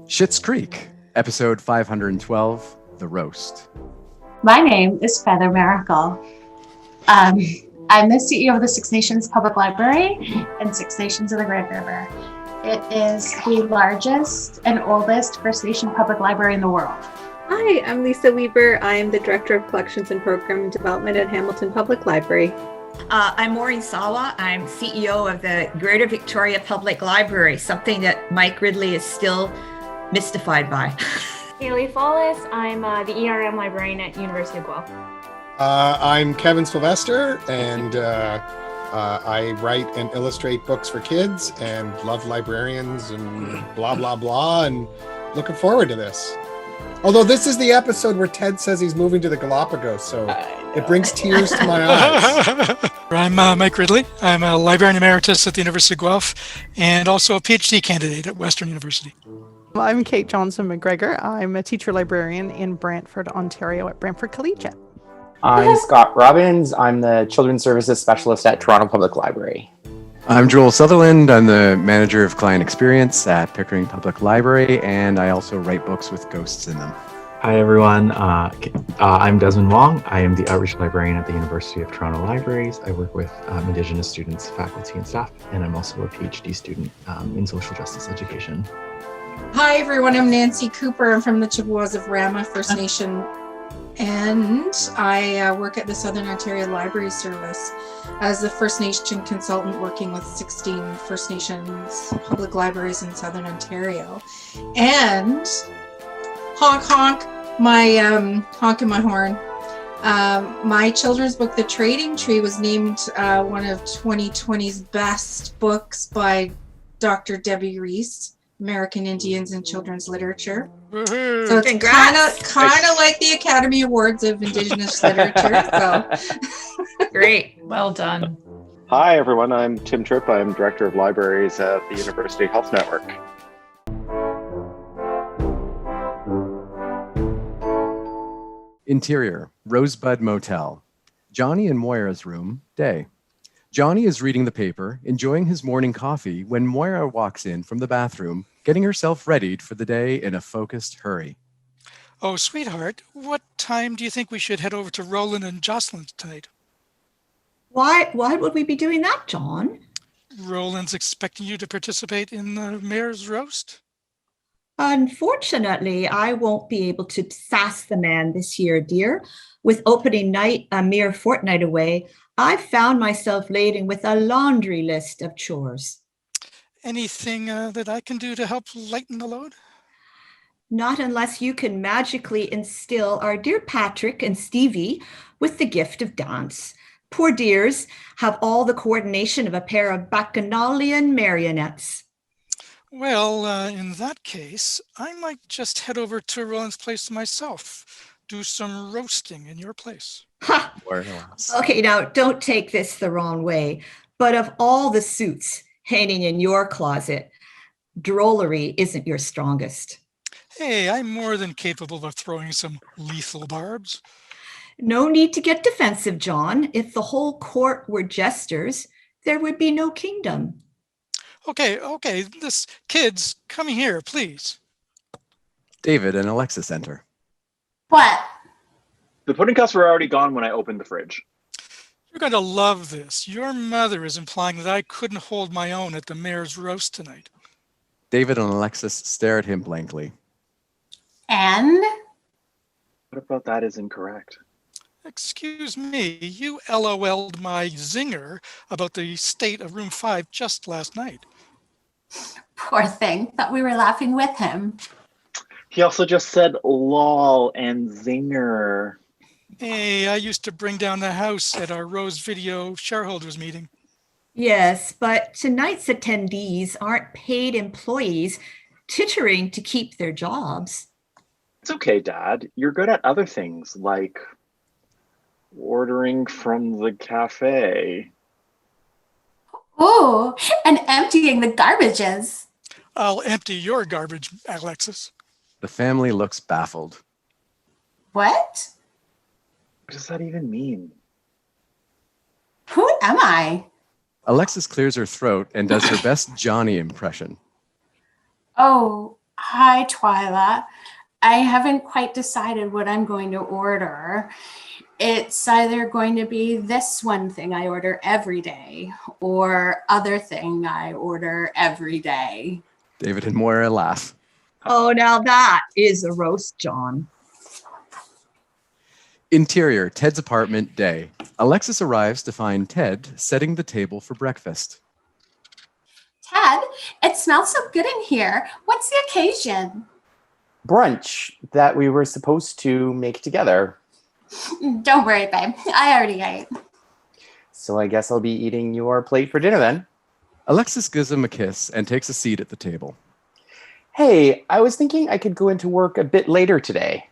Schitt's Creek, episode 512, The Roast. My name is Feather Miracle. I'm the CEO of the Six Nations Public Library and Six Nations of the Grand River. It is the largest and oldest First Nation public library in the world. Hi, I'm Lisa Weber. I'm the Director of Collections and Program Development at Hamilton Public Library. I'm Maureen Sawa. I'm CEO of the Greater Victoria Public Library, something that Mike Ridley is still mystified by. Haley Follis. I'm the ERM librarian at University of Guelph. I'm Kevin Sylvester, and I write and illustrate books for kids and love librarians and blah, blah, blah, and looking forward to this. Although this is the episode where Ted says he's moving to the Galapagos, so it brings tears to my eyes. I'm Mike Ridley. I'm a librarian emeritus at the University of Guelph and also a PhD candidate at Western University. I'm Kate Johnson McGregor. I'm a teacher librarian in Brantford, Ontario at Brantford Collegiate. I'm Scott Robbins. I'm the Children's Services Specialist at Toronto Public Library. I'm Joel Sutherland. I'm the manager of client experience at Pickering Public Library, and I also write books with ghosts in them. Hi, everyone. I'm Desmond Wong. I am the outreach librarian at the University of Toronto Libraries. I work with Indigenous students, faculty, and staff, and I'm also a PhD student in social justice education. Hi, everyone. I'm Nancy Cooper. I'm from the Chippewas of Rama First Nation, and I work at the Southern Ontario Library Service as the First Nation consultant working with 16 First Nations public libraries in Southern Ontario. And honk honk, my honk in my horn. My children's book, The Trading Tree, was named one of 2020's best books by Dr. Debbie Reese, American Indians in Children's Literature. Woo-hoo. So it's kind of like the Academy Awards of Indigenous Literature. So Great. Well done. Hi, everyone. I'm Tim Tripp. I'm Director of Libraries at the University Health Network. Interior, Rosebud Motel. Johnny in Moira's room, day. Johnny is reading the paper, enjoying his morning coffee, when Moira walks in from the bathroom, getting herself readied for the day in a focused hurry. Oh, sweetheart, what time do you think we should head over to Roland and Jocelyn tonight? Why would we be doing that, John? Roland's expecting you to participate in the mayor's roast? Unfortunately, I won't be able to sass the man this year, dear. With opening night a mere fortnight away, I've found myself laden with a laundry list of chores. Anything that I can do to help lighten the load? Not unless you can magically instill our dear Patrick and Stevie with the gift of dance. Poor dears have all the coordination of a pair of bacchanalian marionettes. Well, in that case, I might just head over to Roland's place myself, do some roasting in your place. Ha! Okay, now don't take this the wrong way, but of all the suits hanging in your closet, drollery isn't your strongest. Hey, I'm more than capable of throwing some lethal barbs. No need to get defensive, John. If the whole court were jesters, there would be no kingdom. Okay, this kids, come here, please. David and Alexis enter. What? The pudding cups were already gone when I opened the fridge. You're going to love this. Your mother is implying that I couldn't hold my own at the mayor's roast tonight. David and Alexis stare at him blankly. And? What about that is incorrect? Excuse me, you LOL'd my zinger about the state of room 5 just last night. Poor thing. Thought we were laughing with him. He also just said lol and zinger. Hey, I used to bring down the house at our Rose Video shareholders meeting. Yes, but tonight's attendees aren't paid employees tittering to keep their jobs. It's okay, Dad. You're good at other things, like ordering from the cafe. Oh, and emptying the garbages. I'll empty your garbage, Alexis. The family looks baffled. What? What does that even mean? Who am I? Alexis clears her throat and does her best Johnny impression. Oh, Hi, Twyla. I haven't quite decided what I'm going to order. It's either going to be this one thing I order every day or other thing I order every day. David and Moira laugh. Oh, now that is a roast, John. Interior, Ted's apartment, day. Alexis arrives to find Ted setting the table for breakfast. Ted, it smells so good in here. What's the occasion? Brunch that we were supposed to make together. Don't worry, babe. I already ate. So I guess I'll be eating your plate for dinner then. Alexis gives him a kiss and takes a seat at the table. Hey, I was thinking I could go into work a bit later today.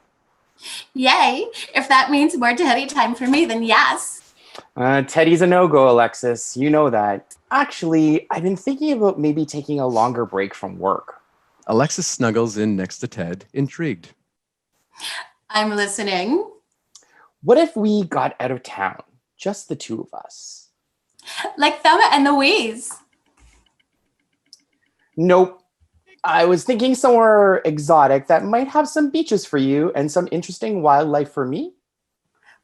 Yay. If that means more Teddy time for me, then yes. Teddy's a no-go, Alexis. You know that. Actually, I've been thinking about maybe taking a longer break from work. Alexis snuggles in next to Ted, intrigued. I'm listening. What if we got out of town? Just the two of us. Like Thelma and Louise. Nope. I was thinking somewhere exotic that might have some beaches for you and some interesting wildlife for me.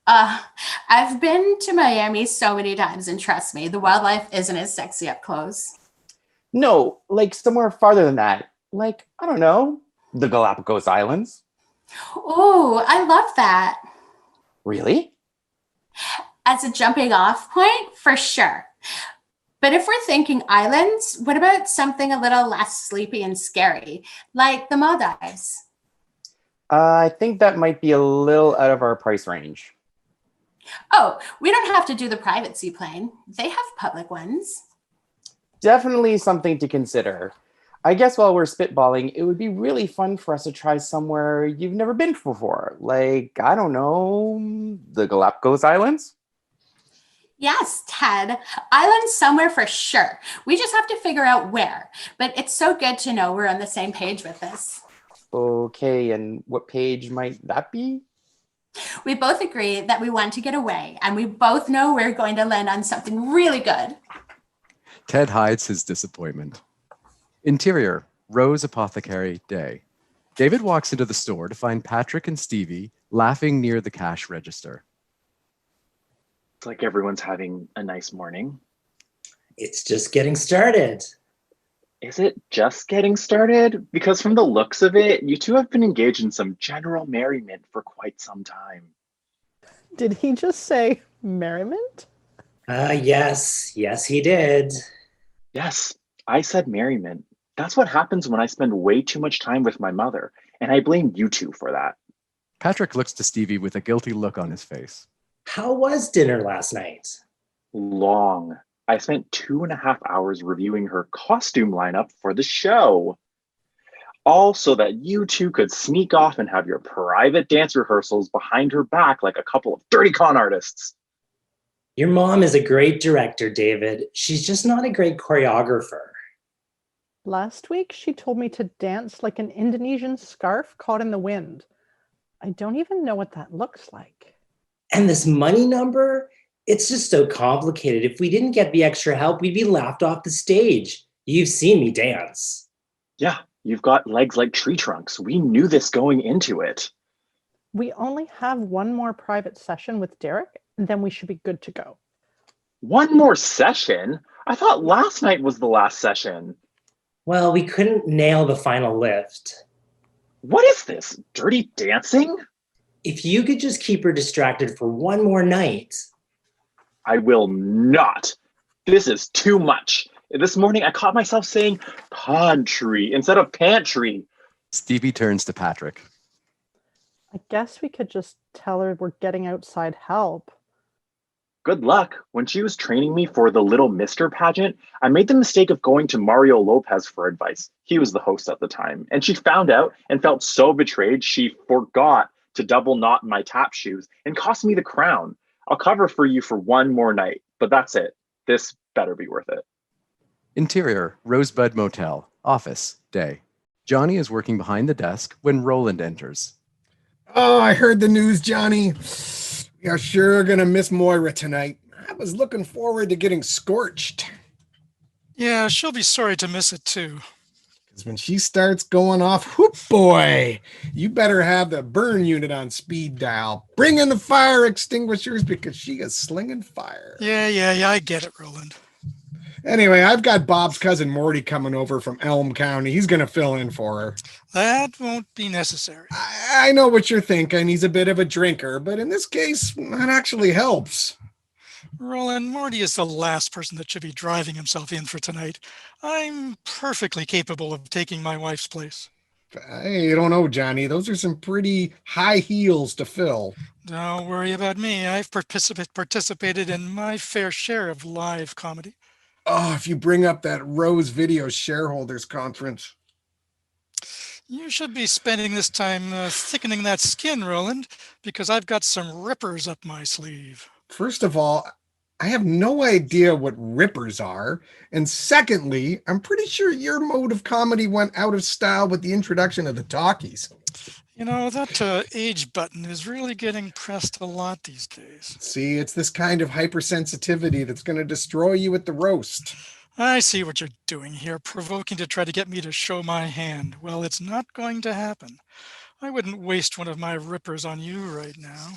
I've been to Miami so many times, and trust me, the wildlife isn't as sexy up close. No, like somewhere farther than that. Like, I don't know, the Galapagos Islands. Oh, I love that. Really? As a jumping off point, for sure. But if we're thinking islands, what about something a little less sleepy and scary, like the Maldives? I think that might be a little out of our price range. Oh, we don't have to do the private seaplane. They have public ones. Definitely something to consider. I guess while we're spitballing, it would be really fun for us to try somewhere you've never been before. Like, I don't know, the Galapagos Islands? Yes, Ted. Islands somewhere for sure. We just have to figure out where. But it's so good to know we're on the same page with this. Okay, and what page might that be? We both agree that we want to get away, and we both know we're going to land on something really good. Ted hides his disappointment. Interior, Rose Apothecary, day. David walks into the store to find Patrick and Stevie laughing near the cash register. It's like everyone's having a nice morning. It's just getting started. Is it just getting started? Because from the looks of it, you two have been engaged in some general merriment for quite some time. Did he just say merriment? Yes, he did. Yes, I said merriment. That's what happens when I spend way too much time with my mother, and I blame you two for that. Patrick looks to Stevie with a guilty look on his face. How was dinner last night? Long. I spent 2.5 hours reviewing her costume lineup for the show. All so that you two could sneak off and have your private dance rehearsals behind her back like a couple of dirty con artists. Your mom is a great director, David. She's just not a great choreographer. Last week, she told me to dance like an Indonesian scarf caught in the wind. I don't even know what that looks like. And this money number? It's just so complicated. If we didn't get the extra help, we'd be laughed off the stage. You've seen me dance. Yeah, you've got legs like tree trunks. We knew this going into it. We only have one more private session with Derek, and then we should be good to go. One more session? I thought last night was the last session. Well, we couldn't nail the final lift. What is this? Dirty dancing? If you could just keep her distracted for one more night. I will not. This is too much. This morning I caught myself saying pantry instead of pantry. Stevie turns to Patrick. I guess we could just tell her we're getting outside help. Good luck. When she was training me for the Little Mister pageant, I made the mistake of going to Mario Lopez for advice. He was the host at the time. And she found out and felt so betrayed she forgot to double knot my tap shoes and cost me the crown. I'll cover for you for one more night, but that's it. This better be worth it. Interior, Rosebud Motel, office, day. Johnny is working behind the desk when Roland enters. Oh, I heard the news, Johnny. We are sure gonna miss Moira tonight. I was looking forward to getting scorched. Yeah, she'll be sorry to miss it too. Because when she starts going off, whoop boy, you better have the burn unit on speed dial. Bring in the fire extinguishers because she is slinging fire. Yeah, I get it, Roland. Anyway, I've got Bob's cousin Morty coming over from Elm County. He's going to fill in for her. That won't be necessary. I know what you're thinking. He's a bit of a drinker, but in this case, that actually helps. Roland, Morty is the last person that should be driving himself in for tonight. I'm perfectly capable of taking my wife's place. Hey, you don't know, Johnny. Those are some pretty high heels to fill. Don't worry about me. I've participated in my fair share of live comedy. Oh, if you bring up that Rose Video Shareholders Conference. You should be spending this time thickening that skin, Roland, because I've got some rippers up my sleeve. First of all, I have no idea what rippers are. And secondly, I'm pretty sure your mode of comedy went out of style with the introduction of the talkies. You know, that age button is really getting pressed a lot these days. See, it's this kind of hypersensitivity that's going to destroy you at the roast. I see what you're doing here, provoking to try to get me to show my hand. Well, it's not going to happen. I wouldn't waste one of my rippers on you right now.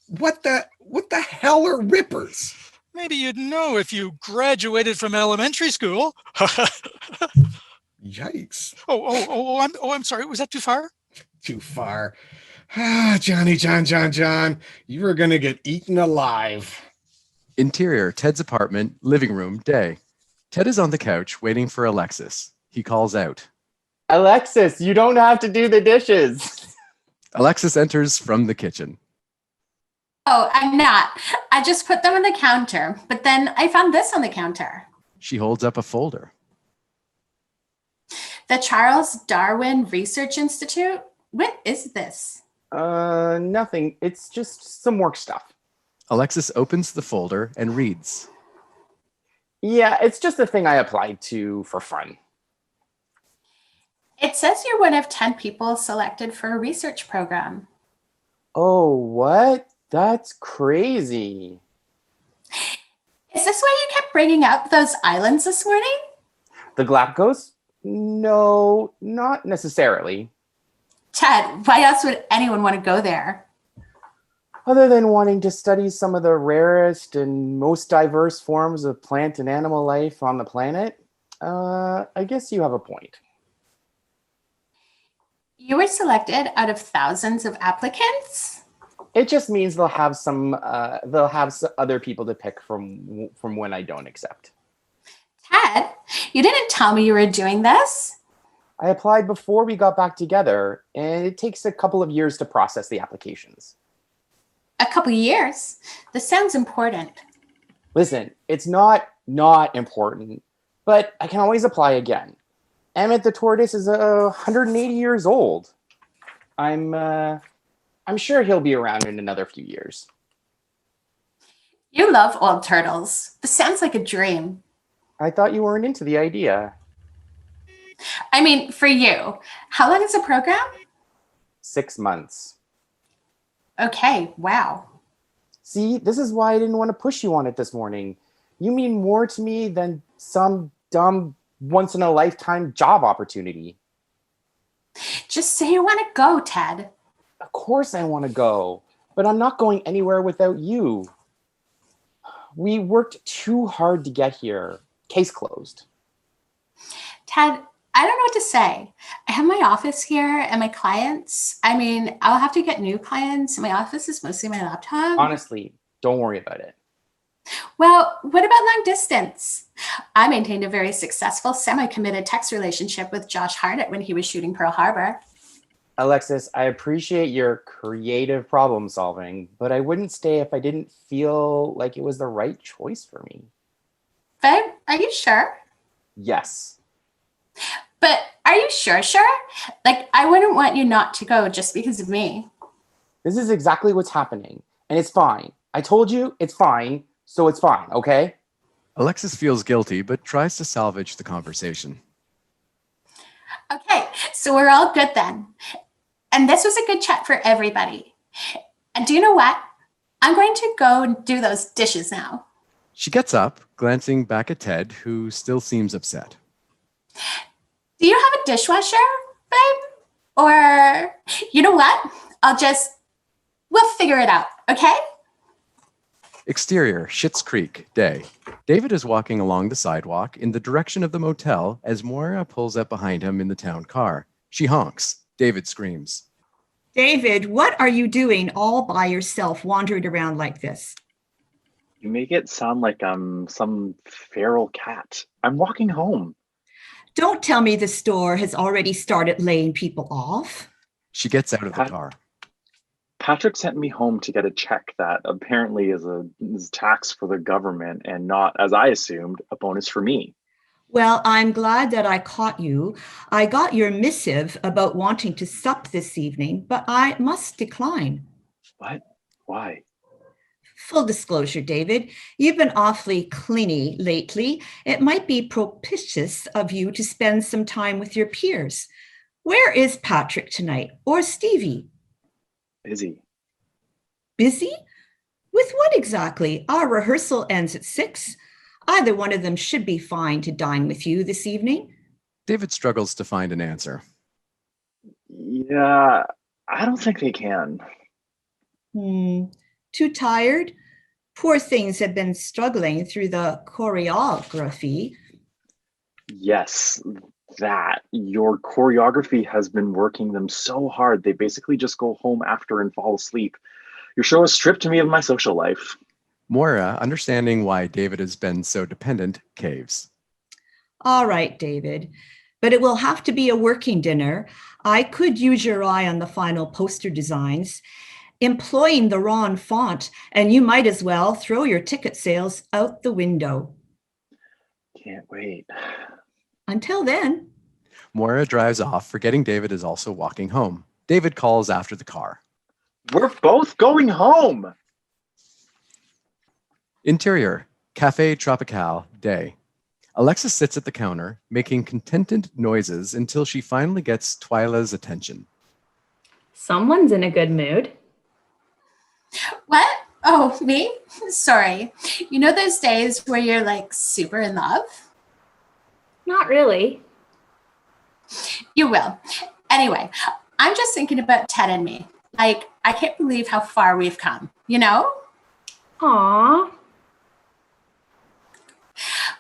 What the hell are rippers? Maybe you'd know if you graduated from elementary school. Yikes. I'm sorry. Was that too far? Too far. Johnny, John, you are going to get eaten alive. Interior, Ted's apartment, living room, day. Ted is on the couch waiting for Alexis. He calls out. Alexis, you don't have to do the dishes. Alexis enters from the kitchen. Oh, I'm not. I just put them on the counter, but then I found this on the counter. She holds up a folder. The Charles Darwin Research Institute? What is this? Nothing. It's just some work stuff. Alexis opens the folder and reads. Yeah, it's just a thing I applied to for fun. It says you're one of 10 people selected for a research program. Oh, what? That's crazy. Is this why you kept bringing up those islands this morning? The Galapagos? No, not necessarily. Ted, why else would anyone want to go there? Other than wanting to study some of the rarest and most diverse forms of plant and animal life on the planet, I guess you have a point. You were selected out of thousands of applicants? It just means they'll have other people to pick from when I don't accept. Ted, you didn't tell me you were doing this. I applied before we got back together, and it takes a couple of years to process the applications. A couple years? This sounds important. Listen, it's not important, but I can always apply again. Emmett the tortoise is 180 years old. I'm sure he'll be around in another few years. You love old turtles. This sounds like a dream. I thought you weren't into the idea. I mean, for you. How long is the program? 6 months. Okay, wow. See, this is why I didn't want to push you on it this morning. You mean more to me than some dumb once-in-a-lifetime job opportunity. Just say you want to go, Ted. Of course I want to go, but I'm not going anywhere without you. We worked too hard to get here. Case closed. Ted, I don't know what to say. I have my office here and my clients. I mean, I'll have to get new clients. My office is mostly my laptop. Honestly, don't worry about it. Well, what about long distance? I maintained a very successful semi-committed text relationship with Josh Hartnett when he was shooting Pearl Harbor. Alexis, I appreciate your creative problem solving, but I wouldn't stay if I didn't feel like it was the right choice for me. Babe, are you sure? Yes. But are you sure? Like, I wouldn't want you not to go just because of me. This is exactly what's happening, and it's fine. I told you it's fine, so it's fine, okay? Alexis feels guilty, but tries to salvage the conversation. Okay, so we're all good then. And this was a good chat for everybody. And do you know what? I'm going to go and do those dishes now. She gets up, glancing back at Ted, who still seems upset. Do you have a dishwasher, babe? Or, you know what? We'll figure it out, okay? Exterior, Schitt's Creek, day. David is walking along the sidewalk in the direction of the motel as Moira pulls up behind him in the town car. She honks. David screams. David, what are you doing all by yourself wandering around like this? You make it sound like I'm some feral cat. I'm walking home. Don't tell me the store has already started laying people off. She gets out of the car. Patrick sent me home to get a check that apparently is tax for the government and not, as I assumed, a bonus for me. Well, I'm glad that I caught you. I got your missive about wanting to sup this evening, but I must decline. What? Why? Full disclosure, David, you've been awfully clingy lately. It might be propitious of you to spend some time with your peers. Where is Patrick tonight? Or Stevie? Busy. Busy? With what exactly? Our rehearsal ends at 6. Either one of them should be fine to dine with you this evening. David struggles to find an answer. Yeah, I don't think they can. Too tired? Poor things have been struggling through the choreography. Yes, that. Your choreography has been working them so hard. They basically just go home after and fall asleep. Your show has stripped me of my social life. Moira, understanding why David has been so dependent, caves. All right, David, but it will have to be a working dinner. I could use your eye on the final poster designs, employing the wrong font, and you might as well throw your ticket sales out the window. Can't wait. Until then. Moira drives off, forgetting David is also walking home. David calls after the car. We're both going home. Interior, Cafe Tropical, day. Alexis sits at the counter, making contented noises until she finally gets Twyla's attention. Someone's in a good mood. What? Oh, me? Sorry. You know those days where you're like super in love? Not really. You will. Anyway, I'm just thinking about Ted and me. Like, I can't believe how far we've come, you know? Aww.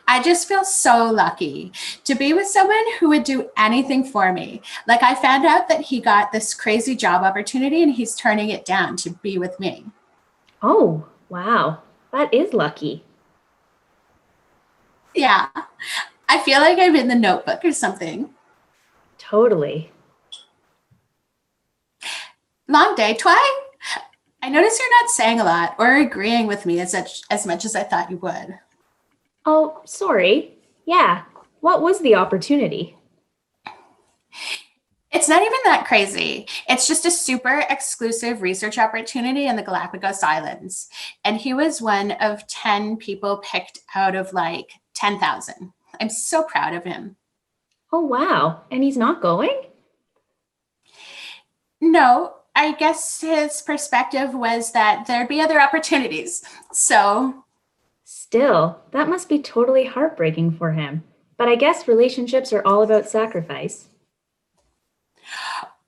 I just feel so lucky to be with someone who would do anything for me. Like, I found out that he got this crazy job opportunity and he's turning it down to be with me. Oh, wow. That is lucky. Yeah. I feel like I'm in The Notebook or something. Totally. Long day, Twy? I notice you're not saying a lot or agreeing with me as much as I thought you would. Oh, sorry. Yeah. What was the opportunity? It's not even that crazy. It's just a super exclusive research opportunity in the Galapagos Islands. And he was one of 10 people picked out of like 10,000. I'm so proud of him. Oh, wow. And he's not going? No, I guess his perspective was that there'd be other opportunities. So... Still, that must be totally heartbreaking for him. But I guess relationships are all about sacrifice.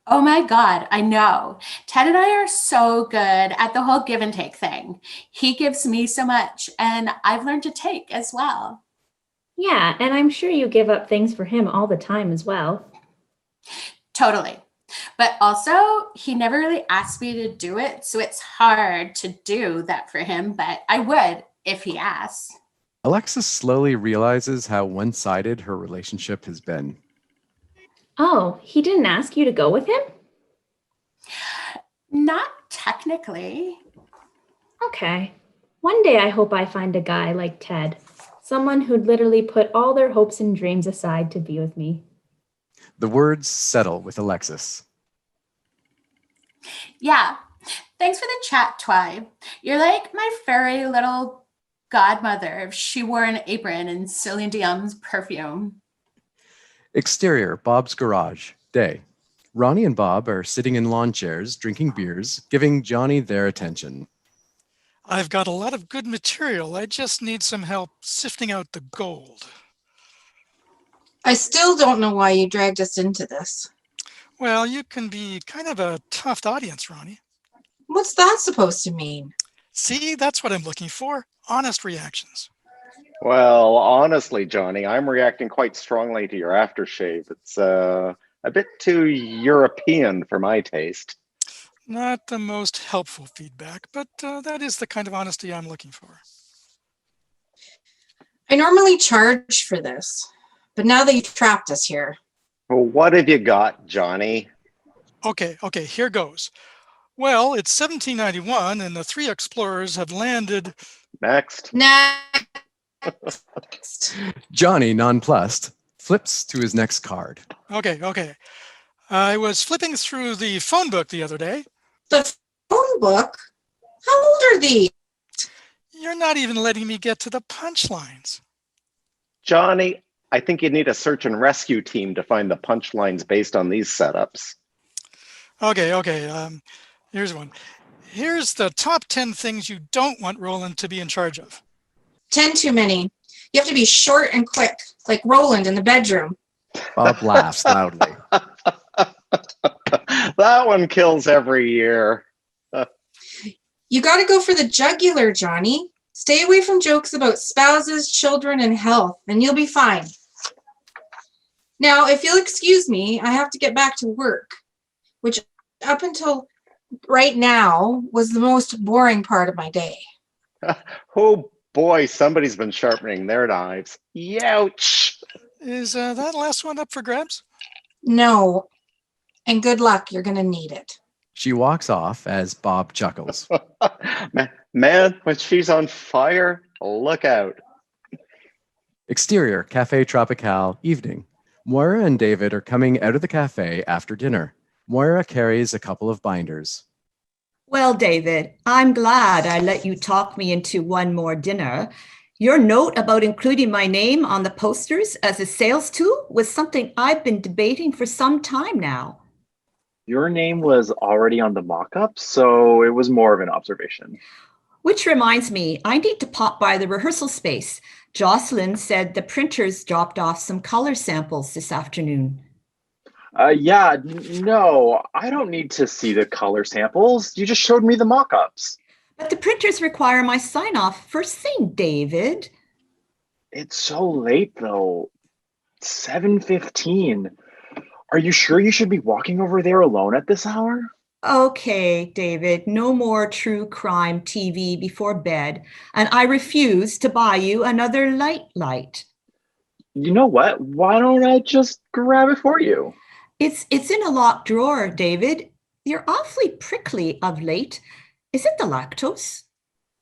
Oh my God, I know. Ted and I are so good at the whole give and take thing. He gives me so much, and I've learned to take as well. Yeah, and I'm sure you give up things for him all the time as well. Totally. But also, he never really asked me to do it, so it's hard to do that for him, but I would if he asked. Alexis slowly realizes how one-sided her relationship has been. Oh, he didn't ask you to go with him? Not technically. Okay. One day I hope I find a guy like Ted. Someone who'd literally put all their hopes and dreams aside to be with me. The words settle with Alexis. Yeah. Thanks for the chat, Twy. You're like my furry little godmother if she wore an apron and Celine Dion's perfume. Exterior, Bob's garage, day. Ronnie and Bob are sitting in lawn chairs, drinking beers, giving Johnny their attention. I've got a lot of good material. I just need some help sifting out the gold. I still don't know why you dragged us into this. Well, you can be kind of a tough audience, Ronnie. What's that supposed to mean? See, that's what I'm looking for. Honest reactions. Well, honestly, Johnny, I'm reacting quite strongly to your aftershave. It's a bit too European for my taste. Not the most helpful feedback, but that is the kind of honesty I'm looking for. I normally charge for this, but now that you've trapped us here. Well, what have you got, Johnny? Okay, here goes. Well, it's 1791 and the 3 explorers have landed. Next. Johnny, nonplussed, flips to his next card. Okay. I was flipping through the phone book the other day. The phone book? How old are these? You're not even letting me get to the punchlines. Johnny, I think you need a search and rescue team to find the punchlines based on these setups. Okay. Here's one. Here's the top 10 things you don't want Roland to be in charge of. 10 too many. You have to be short and quick, like Roland in the bedroom. Bob laughs loudly. That one kills every year. You got to go for the jugular, Johnny. Stay away from jokes about spouses, children, and health, and you'll be fine. Now, if you'll excuse me, I have to get back to work, which up until right now was the most boring part of my day. Oh boy, somebody's been sharpening their knives. Youch! Is that last one up for grabs? No, and good luck, you're going to need it. She walks off as Bob chuckles. Man, when she's on fire, look out. Exterior, Café Tropical, evening. Moira and David are coming out of the cafe after dinner. Moira carries a couple of binders. Well, David, I'm glad I let you talk me into one more dinner. Your note about including my name on the posters as a sales tool was something I've been debating for some time now. Your name was already on the mock-up, so it was more of an observation. Which reminds me, I need to pop by the rehearsal space. Jocelyn said the printers dropped off some color samples this afternoon. No, I don't need to see the color samples. You just showed me the mock-ups. But the printers require my sign-off first thing, David. It's so late, though. 7:15. Are you sure you should be walking over there alone at this hour? Okay, David, no more true crime TV before bed, and I refuse to buy you another light. You know what? Why don't I just grab it for you? It's in a locked drawer, David. You're awfully prickly of late. Is it the lactose?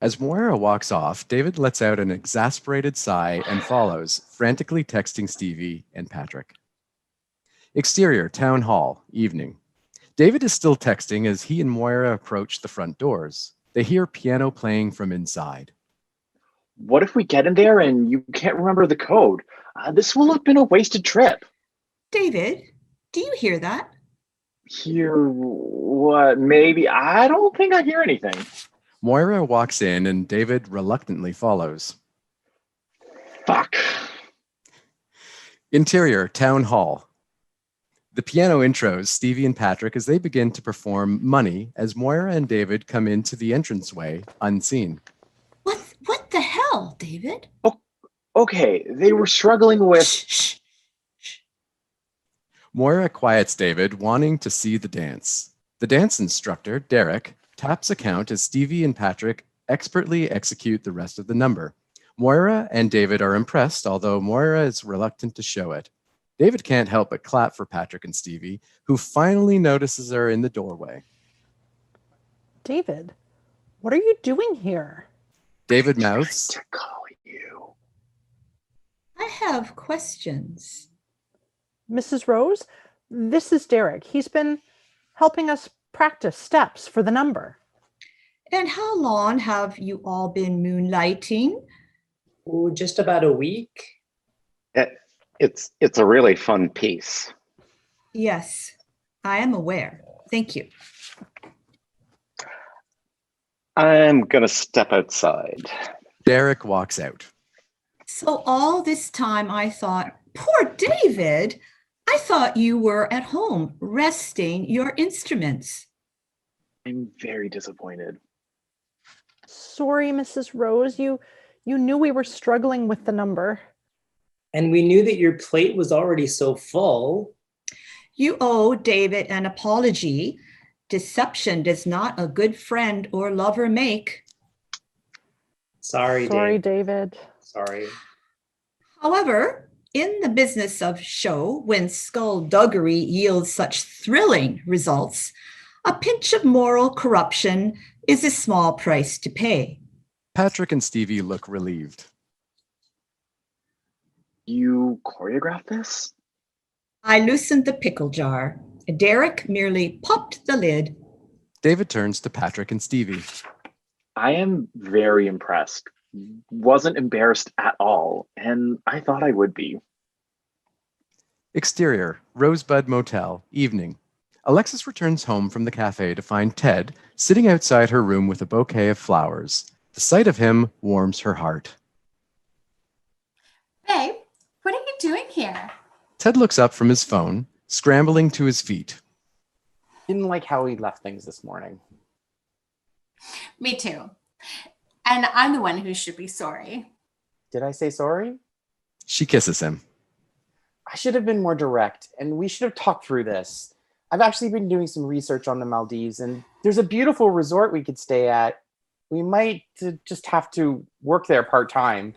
As Moira walks off, David lets out an exasperated sigh and follows, frantically texting Stevie and Patrick. Exterior, Town Hall, evening. David is still texting as he and Moira approach the front doors. They hear piano playing from inside. What if we get in there and you can't remember the code? This will have been a wasted trip. David, do you hear that? Hear what? Maybe. I don't think I hear anything. Moira walks in and David reluctantly follows. Fuck. Interior, Town Hall. The piano intros Stevie and Patrick as they begin to perform Money as Moira and David come into the entranceway unseen. What the hell, David? Oh, okay, they were struggling with... Shh. Moira quiets David, wanting to see the dance. The dance instructor, Derek, taps a count as Stevie and Patrick expertly execute the rest of the number. Moira and David are impressed, although Moira is reluctant to show it. David can't help but clap for Patrick and Stevie, who finally notices her in the doorway. David, what are you doing here? David mouths, To call you. I have questions. Mrs. Rose, this is Derek. He's been helping us practice steps for the number. And how long have you all been moonlighting? Oh, just about a week. It's a really fun piece. Yes, I am aware. Thank you. I'm gonna step outside. Derek walks out. So all this time I thought Poor David. I thought you were at home resting your instruments. I'm very disappointed. Sorry, Mrs. Rose. You knew we were struggling with the number. And we knew that your plate was already so full. You owe David an apology. Deception does not a good friend or lover make. Sorry, David. Sorry. However, in the business of show, when skullduggery yields such thrilling results, a pinch of moral corruption is a small price to pay. Patrick and Stevie look relieved. You choreographed this? I loosened the pickle jar. Derek merely popped the lid. David turns to Patrick and Stevie. I am very impressed. Wasn't embarrassed at all, and I thought I would be. Exterior, Rosebud Motel, evening. Alexis returns home from the cafe to find Ted sitting outside her room with a bouquet of flowers. The sight of him warms her heart. Babe, what are you doing here? Ted looks up from his phone, scrambling to his feet. Didn't like how he left things this morning. Me too. And I'm the one who should be sorry. Did I say sorry? She kisses him. I should have been more direct, and we should have talked through this. I've actually been doing some research on the Maldives, and there's a beautiful resort we could stay at. We might just have to work there part-time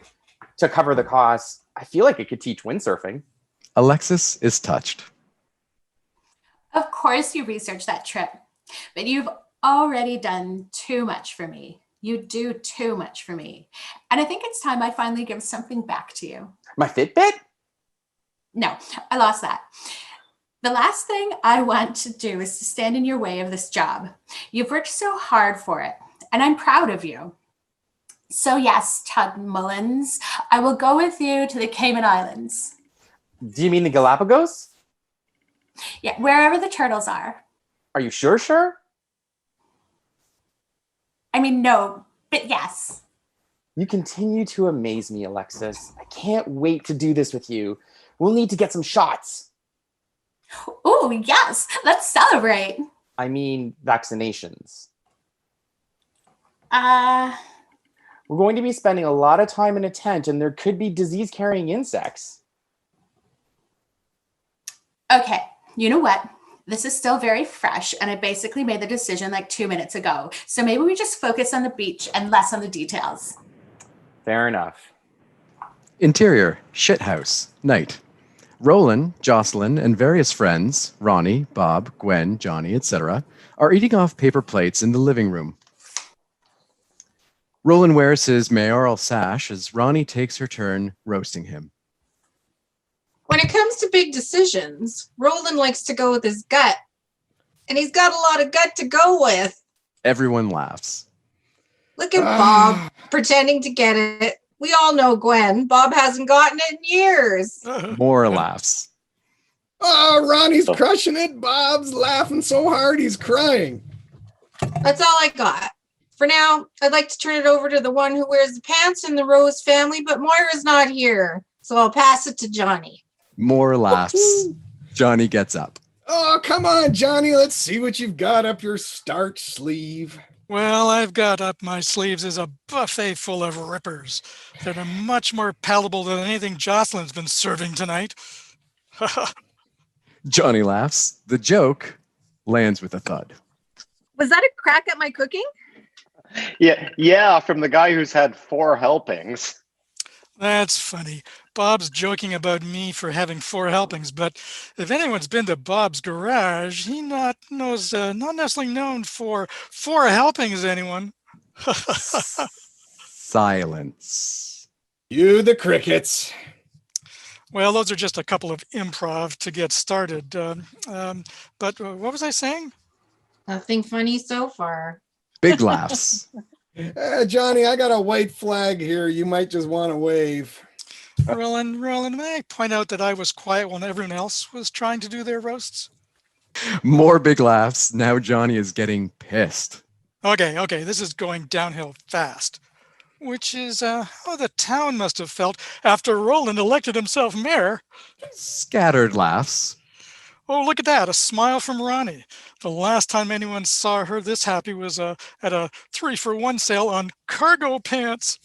to cover the costs. I feel like I could teach windsurfing. Alexis is touched. Of course you researched that trip, but you've already done too much for me. You do too much for me. And I think it's time I finally give something back to you. My Fitbit? No, I lost that. The last thing I want to do is to stand in your way of this job. You've worked so hard for it, and I'm proud of you. So yes, Tug Mullins, I will go with you to the Cayman Islands. Do you mean the Galapagos? Yeah, wherever the turtles are. Are you sure? I mean, no, but yes. You continue to amaze me, Alexis. I can't wait to do this with you. We'll need to get some shots. Oh, yes, let's celebrate. I mean, vaccinations. We're going to be spending a lot of time in a tent, and there could be disease-carrying insects. Okay, you know what? This is still very fresh, and I basically made the decision like 2 minutes ago. So maybe we just focus on the beach and less on the details. Fair enough. Interior, Schitt house, night. Roland, Jocelyn, and various friends, Ronnie, Bob, Gwen, Johnny, etc., are eating off paper plates in the living room. Roland wears his mayoral sash as Ronnie takes her turn roasting him. When it comes to big decisions, Roland likes to go with his gut. And he's got a lot of gut to go with. Everyone laughs. Look at Bob pretending to get it. We all know Gwen. Bob hasn't gotten it in years. More laughs. Oh, Ronnie's crushing it. Bob's laughing so hard he's crying. That's all I got. For now, I'd like to turn it over to the one who wears the pants in the Rose family, but Moira's not here. So I'll pass it to Johnny. More laughs. Johnny gets up. Oh, come on, Johnny. Let's see what you've got up your starch sleeve. Well, I've got up my sleeves is a buffet full of rippers that are much more palatable than anything Jocelyn's been serving tonight. Johnny laughs. The joke lands with a thud. Was that a crack at my cooking? Yeah, from the guy who's had 4 helpings. That's funny. Bob's joking about me for having 4 helpings, but if anyone's been to Bob's garage, he not necessarily known for 4 helpings, anyone. Silence. You the crickets. Well, those are just a couple of improv to get started. But what was I saying? Nothing funny so far. Big laughs. Johnny, I got a white flag here. You might just want to wave. Roland, may I point out that I was quiet when everyone else was trying to do their roasts? More big laughs. Now Johnny is getting pissed. Okay, this is going downhill fast. which is how the town must have felt after Roland elected himself mayor. Scattered laughs. Oh, look at that, a smile from Ronnie. The last time anyone saw her this happy was at a 3-for-1 sale on cargo pants.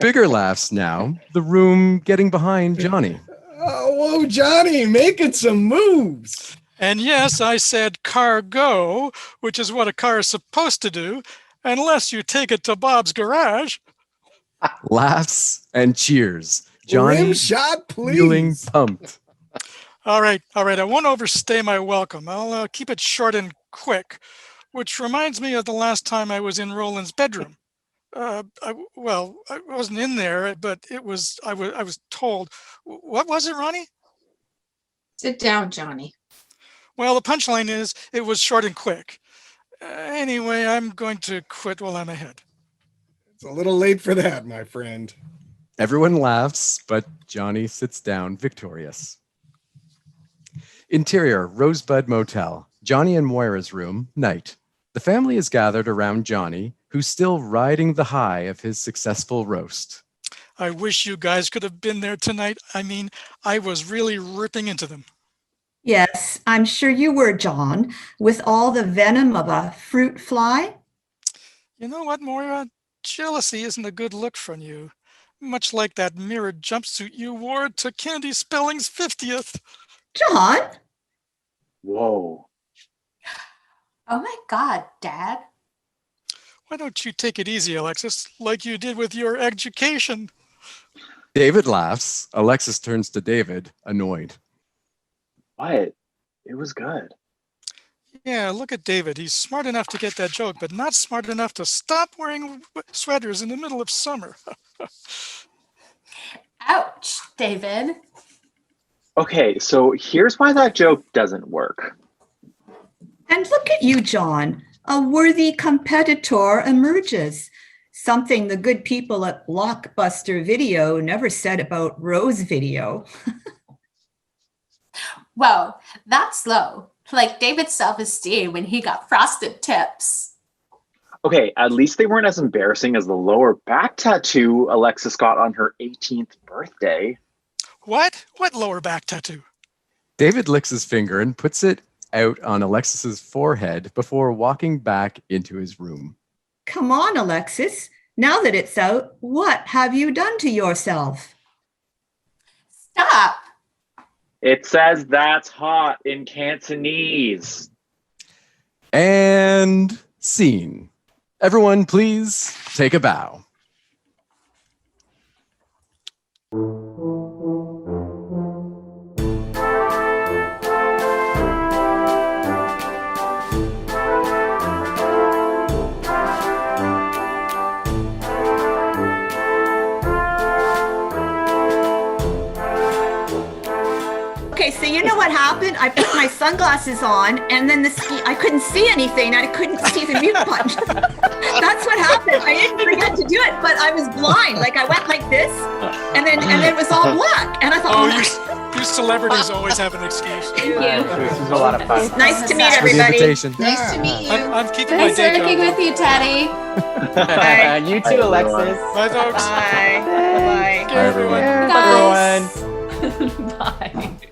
Bigger laughs now. The room getting behind Johnny. Oh, whoa, Johnny, making some moves. And yes, I said cargo, which is what a car is supposed to do, unless you take it to Bob's garage. Laughs and cheers. Johnny Rim shot, please. feeling pumped. All right. I won't overstay my welcome. I'll keep it short and quick, which reminds me of the last time I was in Roland's bedroom. I wasn't in there, but I was told. What was it, Ronnie? Sit down, Johnny. Well, the punchline is it was short and quick. Anyway, I'm going to quit while I'm ahead. It's a little late for that, my friend. Everyone laughs, but Johnny sits down victorious. Interior, Rosebud Motel. Johnny and Moira's room, night. The family is gathered around Johnny, who's still riding the high of his successful roast. I wish you guys could have been there tonight. I mean, I was really ripping into them. Yes, I'm sure you were, John, with all the venom of a fruit fly. You know what, Moira? Jealousy isn't a good look from you. Much like that mirrored jumpsuit you wore to Candy Spelling's 50th. John? Whoa. Oh my God, Dad. Why don't you take it easy, Alexis, like you did with your education? David laughs. Alexis turns to David, annoyed. What? It was good. Yeah, look at David. He's smart enough to get that joke, but not smart enough to stop wearing sweaters in the middle of summer. Ouch, David. Okay, so here's why that joke doesn't work. And look at you, John. A worthy competitor emerges. Something the good people at Blockbuster Video never said about Rose Video. Whoa, that's low. Like David's self-esteem when he got frosted tips. Okay, at least they weren't as embarrassing as the lower back tattoo Alexis got on her 18th birthday. What? What lower back tattoo? David licks his finger and puts it out on Alexis's forehead before walking back into his room. Come on, Alexis. Now that it's out, what have you done to yourself? Stop. It says that's hot in Cantonese. And scene. Everyone, please take a bow. Okay, so you know what happened? I put my sunglasses on and then I couldn't see anything. I couldn't see the mute button. That's what happened. I didn't forget to do it, but I was blind. Like I went like this and then it was all black. And I thought, you celebrities always have an excuse. Thank you. This is a lot of fun. Nice to meet For the everybody. invitation. Nice to meet you. I'm keeping my Nice day working job. with you, Teddy. Bye. You Bye, too, everyone. Alexis. Bye, folks. Bye. Bye. Bye, everyone. Guys. Everyone. Bye.